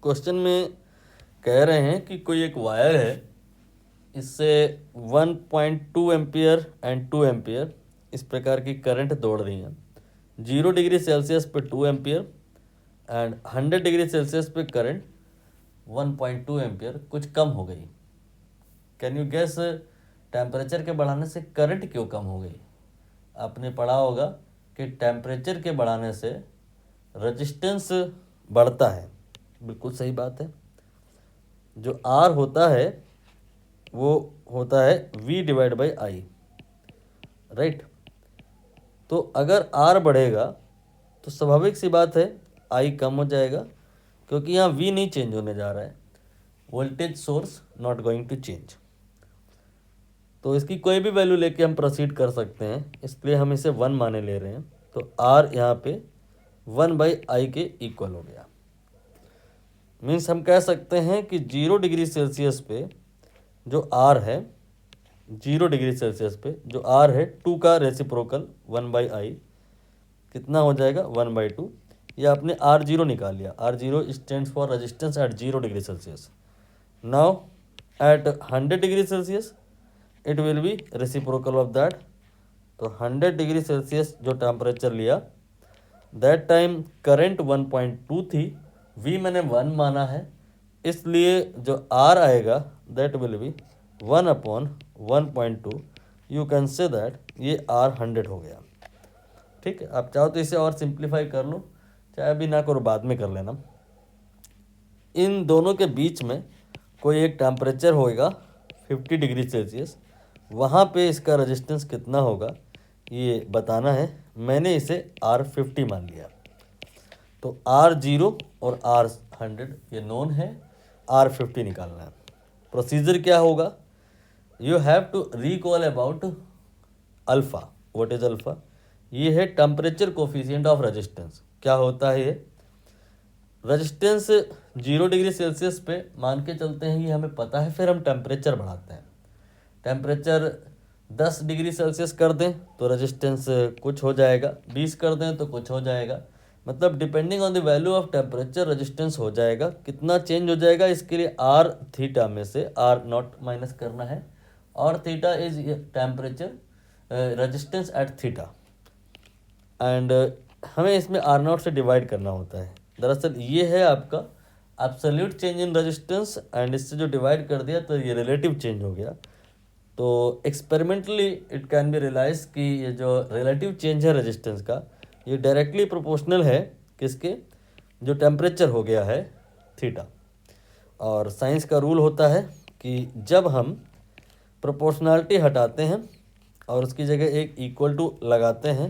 Question में कह रहे हैं कि कोई एक वायर है, इससे 1.2 एम्पियर एंड 2 एम्पियर इस प्रकार की करंट दौड़ रही है। 0 डिग्री सेल्सियस पे 2 एम्पियर एंड 100 डिग्री सेल्सियस पे करंट 1.2 एम्पियर कुछ कम हो गई। कैन यू गेस टेम्परेचर के बढ़ाने से करंट क्यों कम हो गई? आपने पढ़ा होगा कि टेम्परेचर के बढ़ाने से रजिस्टेंस बढ़ता है। बिल्कुल सही बात है। जो आर होता है वो होता है V divide by I, right. तो अगर आर बढ़ेगा तो स्वाभाविक सी बात है आई कम हो जाएगा, क्योंकि यहाँ V नहीं चेंज होने जा रहा है, voltage source not going to change. तो इसकी कोई भी वैल्यू लेके हम प्रोसीड कर सकते हैं, इसलिए हम इसे 1 माने ले रहे हैं। तो R यहाँ पे 1 बाई आई के इक्वल हो गया। मीन्स हम कह सकते हैं कि 0 डिग्री सेल्सियस पे जो R है, 0 डिग्री सेल्सियस पे जो R है 2 का रेसिप्रोकल 1 बाई आई कितना हो जाएगा 1 बाई 2। ये आपने R0 निकाल लिया। R0 stands for resistance at 0 degree Celsius. Now at 100 degree Celsius it will be reciprocal of that. तो 100 डिग्री सेल्सियस जो टेम्परेचर लिया, दैट टाइम करंट 1.2 थी, V मैंने 1 माना है, इसलिए जो R आएगा that will be 1 upon 1.2। You can say that ये R 100 हो गया। ठीक है, आप चाहो तो इसे और सिंप्लीफाई कर लो, चाहे अभी ना करो बाद में कर लेना। इन दोनों के बीच में कोई एक टेम्परेचर होएगा 50 डिग्री सेल्सियस, वहाँ पे इसका रेजिस्टेंस कितना होगा ये बताना है। मैंने इसे R50 मान लिया। तो R0 और R100 ये नोन है, R50 निकालना है। प्रोसीजर क्या होगा? You have to recall about alpha. What is alpha? ये है टेम्परेचर कोफिशिएंट ऑफ रेजिस्टेंस। क्या होता है ये? रेजिस्टेंस 0 डिग्री सेल्सियस पे मान के चलते हैं, ये हमें पता है, फिर हम टेम्परेचर बढ़ाते हैं। टेम्परेचर 10 डिग्री सेल्सियस कर दें तो रेजिस्टेंस कुछ हो जाएगा, 20 कर दें तो कुछ हो जाएगा। मतलब depending on the value of temperature resistance हो जाएगा। कितना चेंज हो जाएगा इसके लिए R थीटा में से R0 माइनस करना है, और theta is temperature resistance at theta, and हमें इसमें R0 से डिवाइड करना होता है। दरअसल ये है आपका absolute change in resistance, and इससे जो डिवाइड कर दिया तो ये रिलेटिव चेंज हो गया। तो experimentally it can be realise कि ये जो रिलेटिव चेंज है रेजिस्टेंस का, ये डायरेक्टली प्रोपोर्शनल है किसके? जो टेम्परेचर हो गया है थीटा। और साइंस का रूल होता है कि जब हम प्रोपोर्शनैलिटी हटाते हैं और उसकी जगह एक इक्वल टू लगाते हैं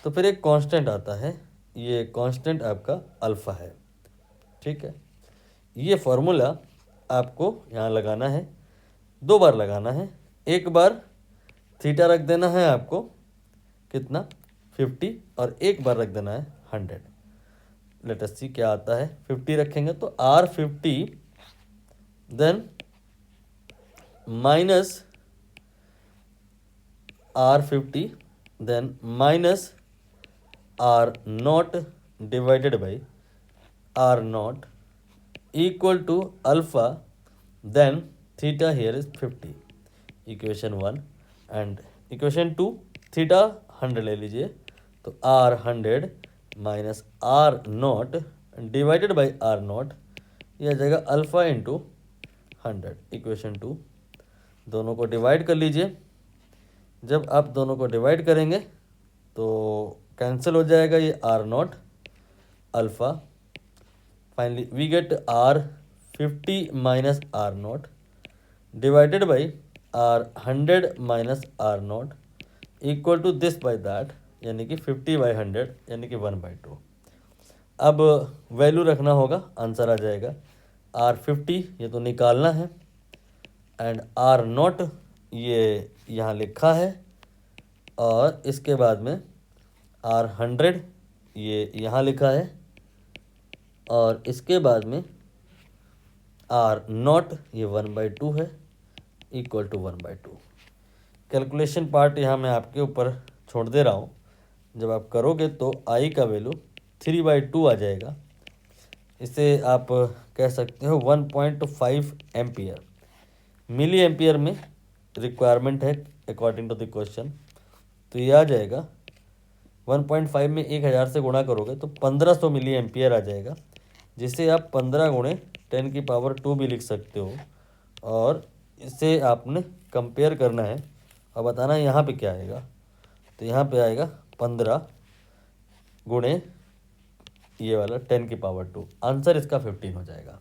तो फिर एक कांस्टेंट आता है, ये कांस्टेंट आपका अल्फ़ा है। ठीक है, ये फॉर्मूला आपको यहाँ लगाना है, 2 बार लगाना है। एक बार थीटा रख देना है आपको कितना 50, और एक बार रख देना है 100। लेट अस सी क्या आता है। 50 रखेंगे तो R50 then minus R50 then minus R0 divided by R0 equal to alpha then theta here is 50। Equation 1 and equation 2 theta 100 ले लीजिए, तो R100 minus R0 divided by R0, यह आ जाएगा अल्फ़ा इंटू 100। इक्वेशन 2 दोनों को डिवाइड कर लीजिए। जब आप दोनों को डिवाइड करेंगे तो कैंसिल हो जाएगा ये R0 alpha. Finally we get R50 minus R0 divided by R100 minus R0 equal to this by that, यानी कि 50 बाई 100 यानी कि 1/2। अब वैल्यू रखना होगा, आंसर आ जाएगा R50 ये तो निकालना है, एंड R0 ये यहाँ लिखा है, और इसके बाद में R100 ये यहाँ लिखा है, और इसके बाद में R0 ये 1/2 है इक्वल टू 1/2। कैलकुलेशन पार्ट यहाँ मैं आपके ऊपर छोड़ दे रहा हूँ। जब आप करोगे तो आई का वैल्यू 3/2 आ जाएगा, इसे आप कह सकते हो 1.5 एम्पियर। मिली एम्पियर में रिक्वायरमेंट है अकॉर्डिंग टू द क्वेश्चन, तो ये आ जाएगा 1.5 में 1000 से गुणा करोगे तो 1500 मिली एम्पियर आ जाएगा, जिसे आप 15 गुणे 10⁻² भी लिख सकते हो। और इसे आपने कंपेयर करना है और बताना है यहाँ पे क्या आएगा। तो यहाँ पे आएगा 15 गुणे ये वाला 10⁻²। आंसर इसका 15 हो जाएगा।